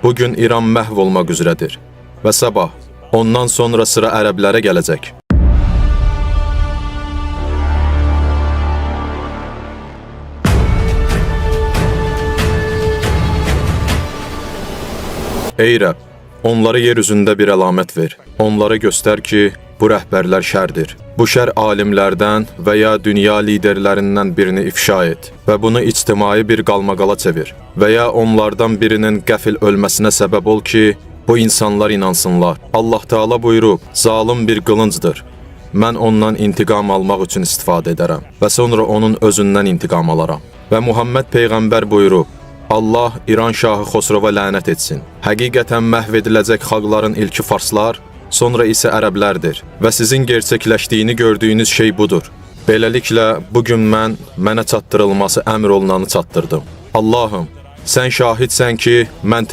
Bugün İran məhv olmaq üzrədir və sabah ondan sonra sıra ərəblərə gələcək. Ey Rəbb, onları yer üzündə bir əlamət ver. Onlara göstər ki, bu rəhbərlər şərdir. Bu şər alimlərdən və ya dünya liderlərindən birini ifşa et və bunu ictimai bir qalmaqala çevir və ya onlardan birinin qəfil ölməsinə səbəb ol ki, bu insanlar inansınlar. Allah Teala buyurub, zalim bir qılıncdır. Mən ondan intiqam almaq üçün istifadə edərəm və sonra onun özündən intiqam alaram. Və Muhammed Peyğəmbər buyurub, Allah İran Şahı Xosrova lənət etsin. Həqiqətən məhv ediləcək xalqların ilki farslar, sonra isə ərəblərdir və sizin gerçəkləşdiyini gördüyünüz şey budur. Beləliklə, bugün mənə çatdırılması əmr olunanı çatdırdım. Allahım, sən şahidsən ki, mən